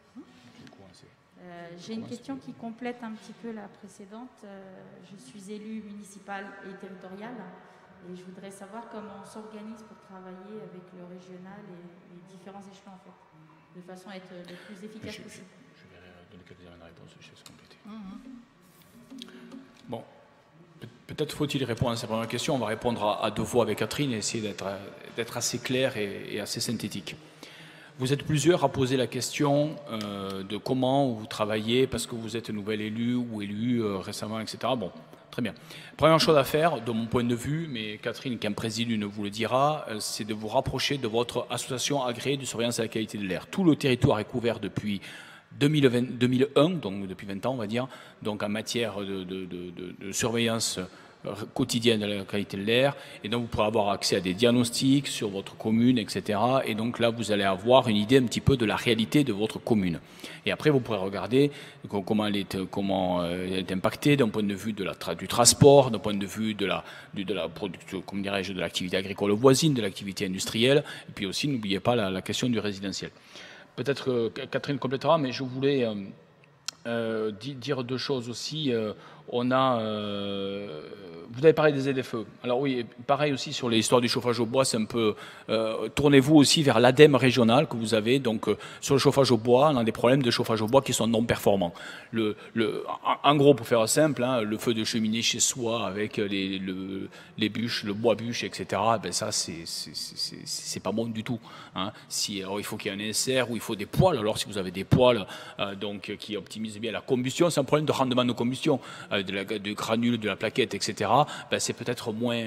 J'ai une question qui complète un petit peu la précédente. Je suis élue municipale et territoriale et je voudrais savoir comment on s'organise pour travailler avec le régional et les différents échelons en fait, de façon à être le plus efficace possible. Je vais donner quelques réponses, je laisse compléter. Bon, peut-être faut-il répondre à cette première question. On va répondre à deux fois avec Catherine et essayer d'être assez clair et assez synthétique. Vous êtes plusieurs à poser la question de comment vous travaillez parce que vous êtes nouvel élu ou élu récemment, etc. Bon, très bien. Première chose à faire, de mon point de vue, mais Catherine, qui en préside une, vous le dira, c'est de vous rapprocher de votre association agréée de surveillance de la qualité de l'air. Tout le territoire est couvert depuis 2001, donc depuis 20 ans, on va dire, donc en matière de surveillance quotidienne de la qualité de l'air, et donc vous pourrez avoir accès à des diagnostics sur votre commune, etc. Et donc là, vous allez avoir une idée un petit peu de la réalité de votre commune. Et après, vous pourrez regarder comment elle est impactée d'un point de vue du transport, d'un point de vue de la production, comme dirais-je, de l'activité agricole voisine, de l'activité industrielle, et puis aussi, n'oubliez pas la question du résidentiel. Peut-être que Catherine complétera, mais je voulais dire deux choses aussi. Vous avez parlé des ZFE. Alors oui, pareil aussi sur l'histoire du chauffage au bois, c'est un peu... tournez-vous aussi vers l'ADEME régional que vous avez. Donc sur le chauffage au bois, on a des problèmes de chauffage au bois qui sont non performants. En gros, pour faire simple, hein, le feu de cheminée chez soi avec les bûches, le bois bûche, etc., ben ça, c'est pas bon du tout. Hein. Alors, il faut qu'il y ait un insert ou il faut des poêles. Alors si vous avez des poêles qui optimisent bien la combustion, c'est un problème de rendement de combustion. Du granule, de la plaquette, etc., ben c'est peut-être moins,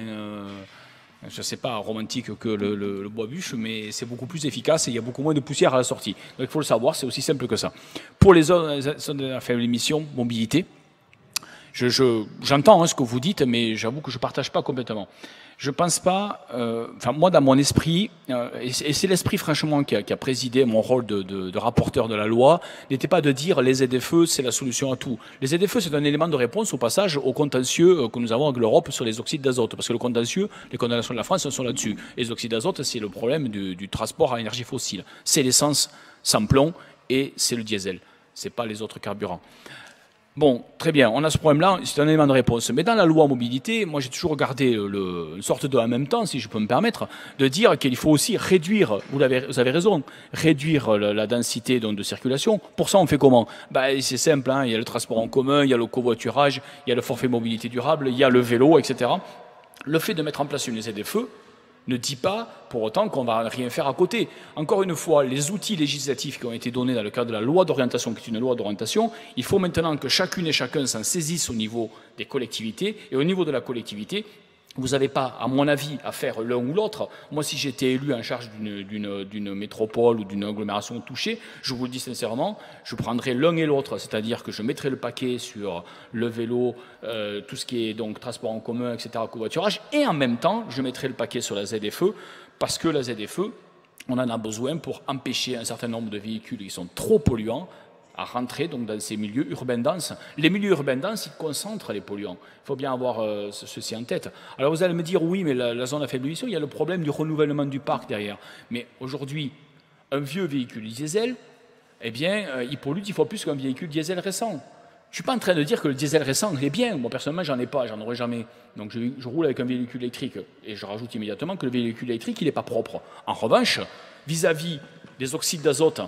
je ne sais pas, romantique que le bois bûche, mais c'est beaucoup plus efficace et il y a beaucoup moins de poussière à la sortie. Donc il faut le savoir, c'est aussi simple que ça. Pour les zones à faible émission, mobilité, j'entends ce que vous dites, mais j'avoue que je ne partage pas complètement. Je ne pense pas, moi dans mon esprit, et c'est l'esprit franchement qui a présidé mon rôle de rapporteur de la loi, n'était pas de dire les ZFE c'est la solution à tout. Les ZFE c'est un élément de réponse au passage au contentieux que nous avons avec l'Europe sur les oxydes d'azote, parce que le contentieux, les condamnations de la France sont là-dessus. Les oxydes d'azote c'est le problème du transport à énergie fossile. C'est l'essence sans plomb et c'est le diesel, c'est pas les autres carburants. Bon, très bien, on a ce problème-là, c'est un élément de réponse. Mais dans la loi mobilité, moi j'ai toujours regardé une sorte de en même temps, si je peux me permettre, de dire qu'il faut aussi réduire, vous avez raison, réduire la densité donc, de circulation. Pour ça, on fait comment? C'est simple, hein, il y a le transport en commun, il y a le covoiturage, il y a le forfait mobilité durable, il y a le vélo, etc. Le fait de mettre en place une ZFE ne dit pas pour autant qu'on ne va rien faire à côté. Encore une fois, les outils législatifs qui ont été donnés dans le cadre de la loi d'orientation, qui est une loi d'orientation, il faut maintenant que chacune et chacun s'en saisisse au niveau des collectivités. Et au niveau de la collectivité, vous n'avez pas, à mon avis, à faire l'un ou l'autre. Moi, si j'étais élu en charge d'une métropole ou d'une agglomération touchée, je vous le dis sincèrement, je prendrais l'un et l'autre, c'est-à-dire que je mettrais le paquet sur le vélo, tout ce qui est donc transport en commun, etc., covoiturage, et en même temps, je mettrais le paquet sur la ZFE, parce que la ZFE, on en a besoin pour empêcher un certain nombre de véhicules qui sont trop polluants à rentrer donc, dans ces milieux urbains denses. Les milieux urbains denses, ils concentrent les polluants. Il faut bien avoir ceci en tête. Alors vous allez me dire, oui, mais la zone à faible émission, il y a le problème du renouvellement du parc derrière. Mais aujourd'hui, un vieux véhicule diesel, eh bien, il pollue 10 fois plus qu'un véhicule diesel récent. Je ne suis pas en train de dire que le diesel récent est bien. Moi, personnellement, j'en ai pas, j'en aurai jamais. Donc, je roule avec un véhicule électrique. Et je rajoute immédiatement que le véhicule électrique, il n'est pas propre. En revanche, vis-à-vis des oxydes d'azote,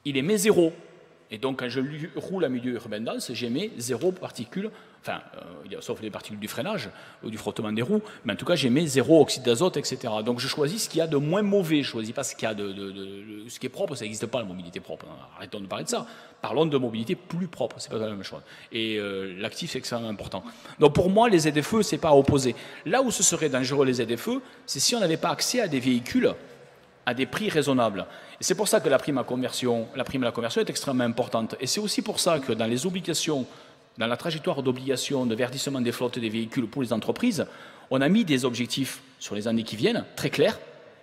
il émet zéro. Et donc, quand je roule à milieu urbain dense, j'émets zéro particules, enfin, sauf les particules du freinage ou du frottement des roues, mais en tout cas, j'émets zéro oxyde d'azote, etc. Donc, je choisis ce qu'il y a de moins mauvais. Je ne choisis pas ce qu'il y a ce qui est propre. Ça n'existe pas, la mobilité propre. Arrêtons de parler de ça. Parlons de mobilité plus propre. C'est pas la même chose. Et l'actif, c'est extrêmement important. Donc, pour moi, les ZFE, c'est pas à opposer. Là où ce serait dangereux, les ZFE, c'est si on n'avait pas accès à des véhicules à des prix raisonnables. Et c'est pour ça que la prime à la conversion est extrêmement importante. Et c'est aussi pour ça que dans les obligations, dans la trajectoire d'obligation de verdissement des flottes des véhicules pour les entreprises, on a mis des objectifs sur les années qui viennent, très clairs,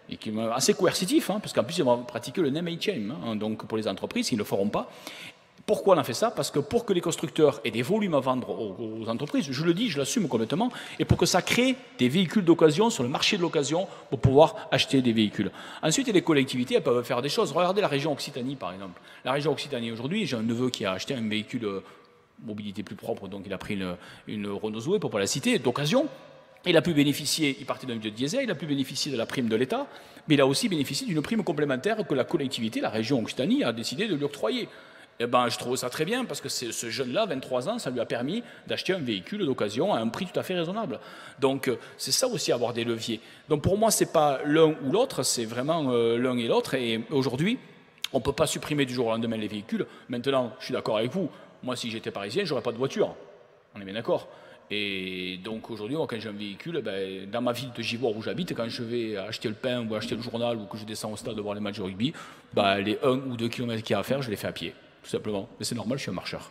et qui sont assez coercitifs, parce qu'en plus, ils vont pratiquer le name and shame, donc pour les entreprises, ils ne le feront pas. Pourquoi on a fait ça? Parce que pour que les constructeurs aient des volumes à vendre aux entreprises, je le dis, je l'assume complètement, et pour que ça crée des véhicules d'occasion sur le marché de l'occasion pour pouvoir acheter des véhicules. Ensuite, les collectivités, elles peuvent faire des choses. Regardez la région Occitanie, par exemple. La région Occitanie, aujourd'hui, j'ai un neveu qui a acheté un véhicule mobilité plus propre, donc il a pris une Renault Zoé, pour ne pas la citer, d'occasion. Il a pu bénéficier, il partait d'un vieux diesel, il a pu bénéficier de la prime de l'État, mais il a aussi bénéficié d'une prime complémentaire que la collectivité, la région Occitanie, a décidé de lui octroyer. Eh ben, je trouve ça très bien, parce que ce jeune-là, 23 ans, ça lui a permis d'acheter un véhicule d'occasion à un prix tout à fait raisonnable. Donc, c'est ça aussi, avoir des leviers. Donc, pour moi, ce n'est pas l'un ou l'autre, c'est vraiment l'un et l'autre. Et aujourd'hui, on ne peut pas supprimer du jour au lendemain les véhicules. Maintenant, je suis d'accord avec vous. Moi, si j'étais parisien, je n'aurais pas de voiture. On est bien d'accord. Et donc, aujourd'hui, moi, quand j'ai un véhicule, ben, dans ma ville de Givors où j'habite, quand je vais acheter le pain ou acheter le journal ou que je descends au stade de voir les matchs de rugby, ben, les 1 ou 2 kilomètres qu'il y a à faire, je les fais à pied. Tout simplement. Mais c'est normal, je suis un marcheur.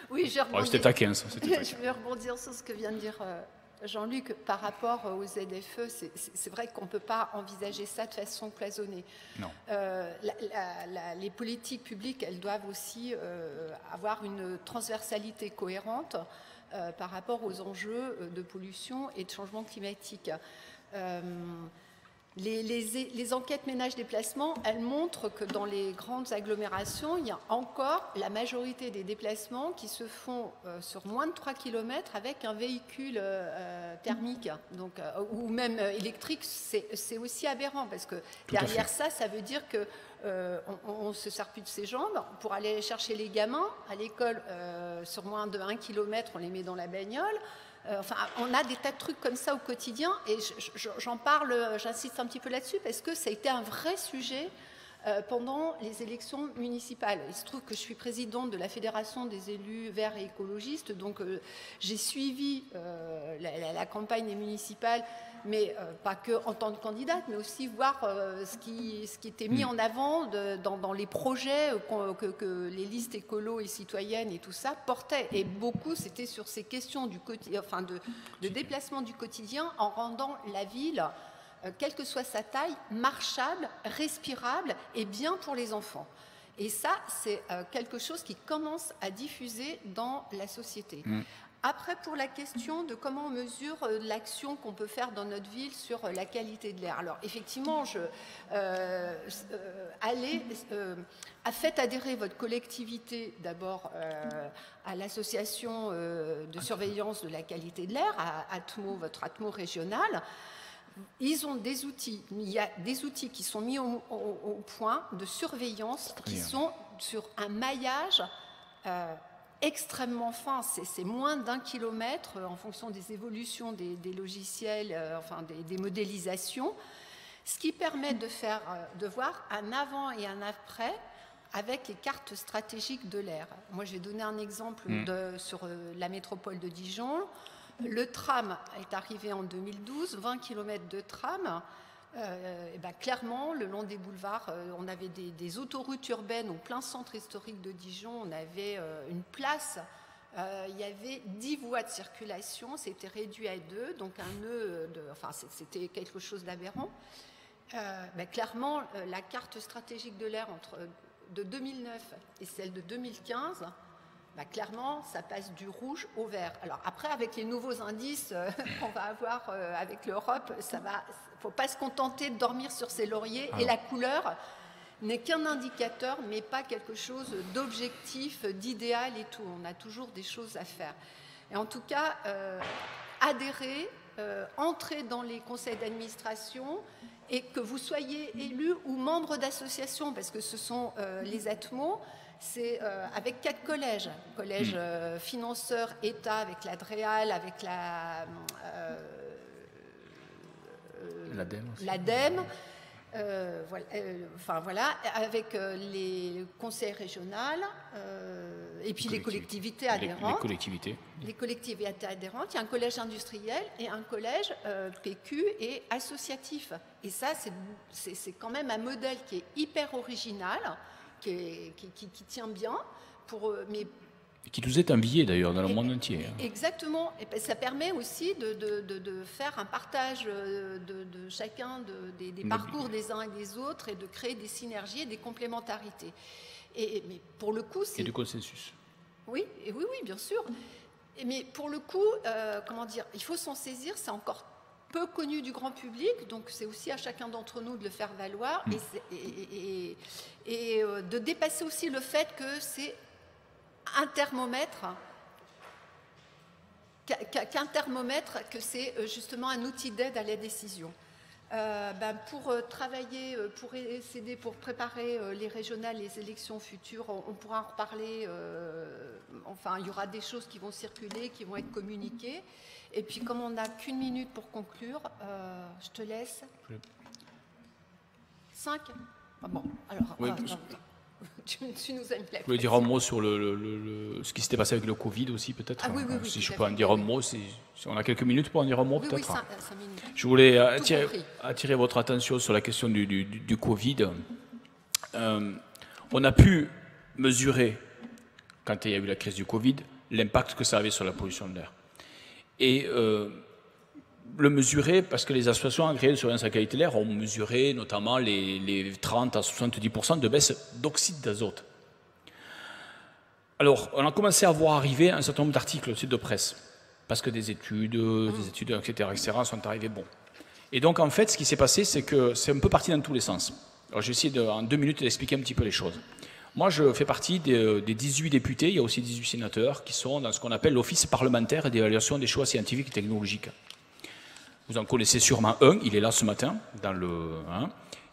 Oui, c'était taquin, ça. Je vais rebondir sur ce que vient de dire Jean-Luc par rapport aux ZFE. C'est vrai qu'on ne peut pas envisager ça de façon cloisonnée. Non. Les politiques publiques, elles doivent aussi avoir une transversalité cohérente par rapport aux enjeux de pollution et de changement climatique. Les enquêtes ménage-déplacement, elles montrent que dans les grandes agglomérations, il y a encore la majorité des déplacements qui se font sur moins de 3 km avec un véhicule thermique, donc, ou même électrique. C'est aussi aberrant, parce que derrière ça, ça veut dire que on ne se sert plus de ses jambes. Pour aller chercher les gamins à l'école, sur moins de 1 km, on les met dans la bagnole. Enfin, on a des tas de trucs comme ça au quotidien, et j'en parle, j'insiste un petit peu là-dessus, parce que ça a été un vrai sujet pendant les élections municipales. Il se trouve que je suis présidente de la Fédération des élus verts et écologistes, donc j'ai suivi la campagne des municipales, mais pas que en tant que candidate, mais aussi voir ce qui était mis en avant dans les projets que les listes écolo et citoyennes et tout ça portaient. Et beaucoup, c'était sur ces questions de déplacement du quotidien, en rendant la ville, quelle que soit sa taille, marchable, respirable et bien pour les enfants. Et ça, c'est quelque chose qui commence à diffuser dans la société. Après, pour la question de comment on mesure l'action qu'on peut faire dans notre ville sur la qualité de l'air. Alors, effectivement, faites adhérer votre collectivité d'abord à l'association de surveillance de la qualité de l'air, à Atmo, votre Atmo régional. Ils ont des outils. Il y a des outils qui sont mis au point de surveillance, qui sont sur un maillage extrêmement fin. C'est moins d'1 kilomètre en fonction des évolutions des logiciels, des modélisations, ce qui permet de voir un avant et un après avec les cartes stratégiques de l'air. Moi, je vais donner un exemple sur la métropole de Dijon. Le tram est arrivé en 2012, 20 km de tram. Clairement, le long des boulevards, on avait des autoroutes urbaines au plein centre historique de Dijon. On avait une place, il y avait 10 voies de circulation, c'était réduit à 2, donc un nœud, c'était quelque chose d'aberrant. Clairement, la carte stratégique de l'air de 2009 et celle de 2015, clairement, ça passe du rouge au vert. Alors après, avec les nouveaux indices qu'on va avoir avec l'Europe, il ne faut pas se contenter de dormir sur ses lauriers. Et la couleur n'est qu'un indicateur, mais pas quelque chose d'objectif, d'idéal et tout. On a toujours des choses à faire. Et en tout cas, adhérer, entrer dans les conseils d'administration, et que vous soyez élu ou membre d'association, parce que ce sont les Atmo, c'est avec 4 collèges. Collège financeur, État, avec la DREAL, avec l'ADEME, avec les conseils régionaux et puis les collectivités adhérentes. Les collectivités. Les collectivités adhérentes, il y a un collège industriel et un collège PQ et associatif. Et ça, c'est quand même un modèle qui est hyper original, qui tient bien, mais qui nous est envié d'ailleurs dans le monde entier. Exactement. Et ça permet aussi de faire un partage de chacun des parcours des uns et des autres et de créer des synergies et des complémentarités. Mais pour le coup, et du consensus. Oui, bien sûr. Mais pour le coup, comment dire, il faut s'en saisir. C'est encore peu connu du grand public, donc c'est aussi à chacun d'entre nous de le faire valoir et de dépasser aussi le fait que c'est un thermomètre, que c'est justement un outil d'aide à la décision. Pour travailler, pour s'aider, pour préparer les régionales, les élections futures, on pourra en reparler. Enfin, il y aura des choses qui vont circuler, qui vont être communiquées. Et puis, comme on n'a qu'une minute pour conclure, je te laisse. 5 ? Bon, alors... Oui, tu nous as mis la... Vous voulez dire un mot sur ce qui s'était passé avec le Covid aussi, peut-être? Oui, si je peux en dire un mot, on a quelques minutes pour en dire un mot, peut-être? Oui, 5 minutes. Je voulais attirer votre attention sur la question du Covid. On a pu mesurer, quand il y a eu la crise du Covid, l'impact que ça avait sur la pollution de l'air. Et le mesurer parce que les associations agréées de surveillance de la qualité de l'air ont mesuré notamment les 30 à 70% de baisse d'oxyde d'azote. Alors, on a commencé à voir arriver un certain nombre d'articles au site de presse, parce que des études, etc., sont arrivés bons. Et donc, en fait, ce qui s'est passé, c'est que c'est un peu parti dans tous les sens. Alors, je vais essayer en 2 minutes d'expliquer un petit peu les choses. Moi, je fais partie des 18 députés, il y a aussi 18 sénateurs, qui sont dans ce qu'on appelle l'Office parlementaire d'évaluation des choix scientifiques et technologiques. Vous en connaissez sûrement un, il est là ce matin, il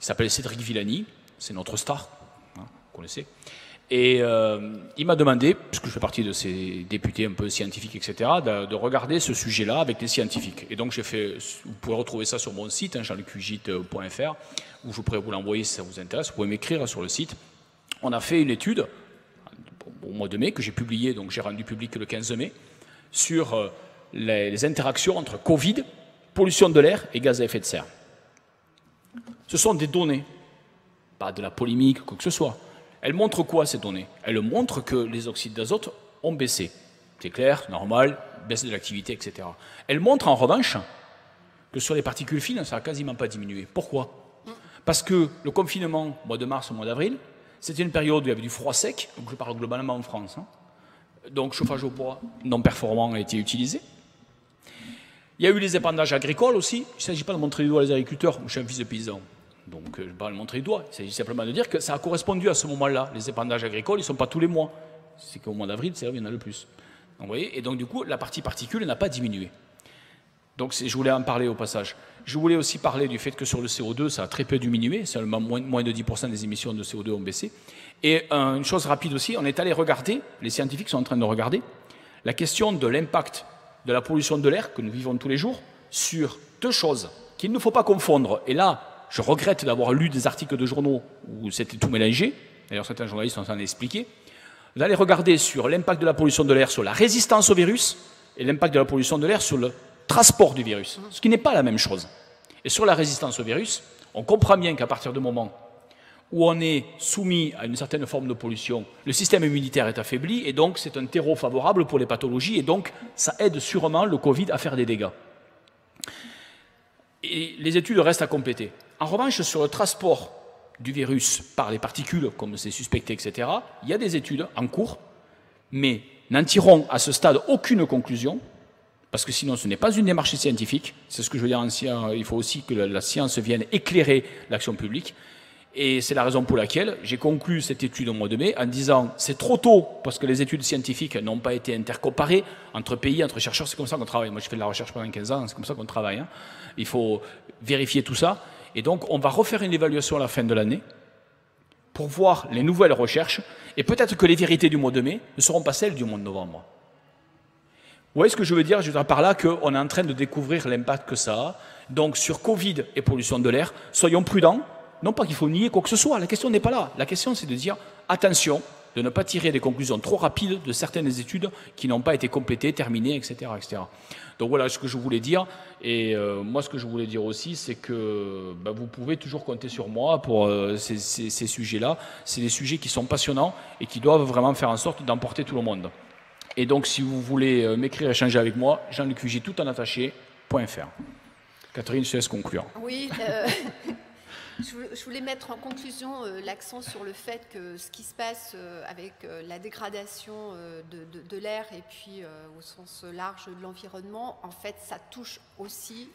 s'appelle Cédric Villani, c'est notre star, vous connaissez. Et il m'a demandé, puisque je fais partie de ces députés un peu scientifiques, etc., de regarder ce sujet-là avec des scientifiques. Et donc j'ai fait, vous pouvez retrouver ça sur mon site, jeanlucfugit.fr, où je pourrais vous l'envoyer si ça vous intéresse, vous pouvez m'écrire sur le site. On a fait une étude au mois de mai, que j'ai publiée, donc j'ai rendu public le 15 mai, sur les interactions entre Covid, pollution de l'air et gaz à effet de serre. Ce sont des données, pas de la polémique, quoi que ce soit. Elles montrent quoi, ces données? Elles montrent que les oxydes d'azote ont baissé. C'est clair, normal, baisse de l'activité, etc. Elles montrent en revanche que sur les particules fines, ça n'a quasiment pas diminué. Pourquoi? Parce que le confinement, mois de mars au mois d'avril, c'était une période où il y avait du froid sec, donc je parle globalement en France. Donc chauffage au bois non performant a été utilisé. Il y a eu les épandages agricoles aussi. Il ne s'agit pas de montrer du doigt les agriculteurs. Je suis un fils de paysan, donc je ne vais pas le montrer du doigt. Il s'agit simplement de dire que ça a correspondu à ce moment-là. Les épandages agricoles, ils ne sont pas tous les mois. C'est qu'au mois d'avril, c'est là où il y en a le plus. Donc, vous voyez, et donc du coup, la partie particule n'a pas diminué. Donc je voulais en parler au passage. Je voulais aussi parler du fait que sur le CO2, ça a très peu diminué. Seulement moins de 10% des émissions de CO2 ont baissé. Et une chose rapide aussi, on est allé regarder, les scientifiques sont en train de regarder, la question de l'impact de la pollution de l'air que nous vivons tous les jours sur 2 choses qu'il ne faut pas confondre. Et là, je regrette d'avoir lu des articles de journaux où c'était tout mélangé. D'ailleurs, certains journalistes sont en train d'expliquer. Vous allez regarder sur l'impact de la pollution de l'air sur la résistance au virus et l'impact de la pollution de l'air sur le transport du virus, ce qui n'est pas la même chose. Et sur la résistance au virus, on comprend bien qu'à partir du moment où on est soumis à une certaine forme de pollution, le système immunitaire est affaibli et donc c'est un terreau favorable pour les pathologies et donc ça aide sûrement le Covid à faire des dégâts. Et les études restent à compléter. En revanche, sur le transport du virus par les particules, comme c'est suspecté, etc., il y a des études en cours, mais n'en tirons à ce stade aucune conclusion, parce que sinon ce n'est pas une démarche scientifique, c'est ce que je veux dire en science, il faut aussi que la science vienne éclairer l'action publique. Et c'est la raison pour laquelle j'ai conclu cette étude au mois de mai en disant c'est trop tôt parce que les études scientifiques n'ont pas été intercomparées entre pays, entre chercheurs, c'est comme ça qu'on travaille. Moi je fais de la recherche pendant 15 ans, c'est comme ça qu'on travaille. Il faut vérifier tout ça. Et donc on va refaire une évaluation à la fin de l'année pour voir les nouvelles recherches et peut-être que les vérités du mois de mai ne seront pas celles du mois de novembre. Vous voyez ce que je veux dire? Je veux dire par là qu'on est en train de découvrir l'impact que ça a. Donc sur Covid et pollution de l'air, soyons prudents. Non pas qu'il faut nier quoi que ce soit, la question n'est pas là. La question c'est de dire, attention, de ne pas tirer des conclusions trop rapides de certaines études qui n'ont pas été complétées, terminées, etc., etc. Donc voilà ce que je voulais dire. Et moi, ce que je voulais dire aussi, c'est que vous pouvez toujours compter sur moi pour ces sujets-là. C'est des sujets qui sont passionnants et qui doivent vraiment faire en sorte d'emporter tout le monde. Et donc, si vous voulez m'écrire, échanger avec moi, Jean-Luc tout en attaché.fr. Catherine, je te laisse conclure. Oui, je voulais mettre en conclusion l'accent sur le fait que ce qui se passe avec la dégradation de l'air et puis au sens large de l'environnement, en fait, ça touche aussi,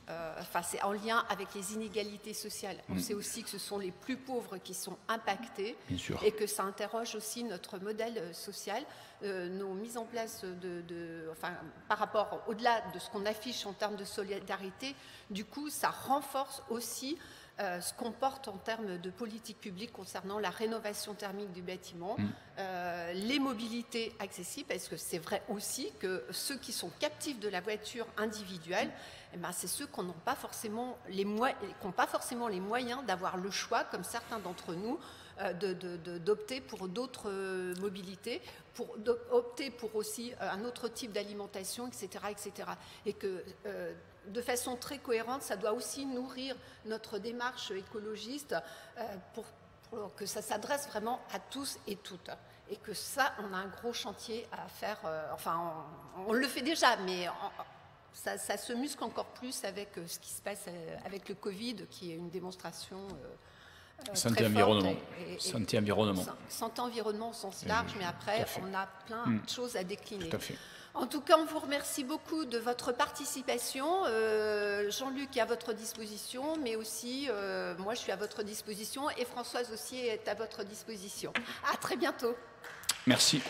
c'est en lien avec les inégalités sociales. On sait aussi que ce sont les plus pauvres qui sont impactés et que ça interroge aussi notre modèle social. Nos mises en place par rapport au-delà de ce qu'on affiche en termes de solidarité, du coup, ça renforce aussi ce qu'on porte en termes de politique publique concernant la rénovation thermique du bâtiment, les mobilités accessibles, parce que c'est vrai aussi que ceux qui sont captifs de la voiture individuelle, c'est ceux qui n'ont pas forcément les moyens d'avoir le choix, comme certains d'entre nous, d'opter pour d'autres mobilités, opter pour aussi un autre type d'alimentation, etc., etc. Et que de façon très cohérente, ça doit aussi nourrir notre démarche écologiste pour que ça s'adresse vraiment à tous et toutes. Et que ça, on a un gros chantier à faire. On le fait déjà, mais ça se muscle encore plus avec ce qui se passe avec le Covid, qui est une démonstration santé environnement. Santé environnement. Santé environnement au sens large, mais après, on a plein de choses à décliner. Tout à fait. En tout cas, on vous remercie beaucoup de votre participation. Jean-Luc est à votre disposition, mais aussi, moi, je suis à votre disposition et Françoise aussi est à votre disposition. À très bientôt. Merci.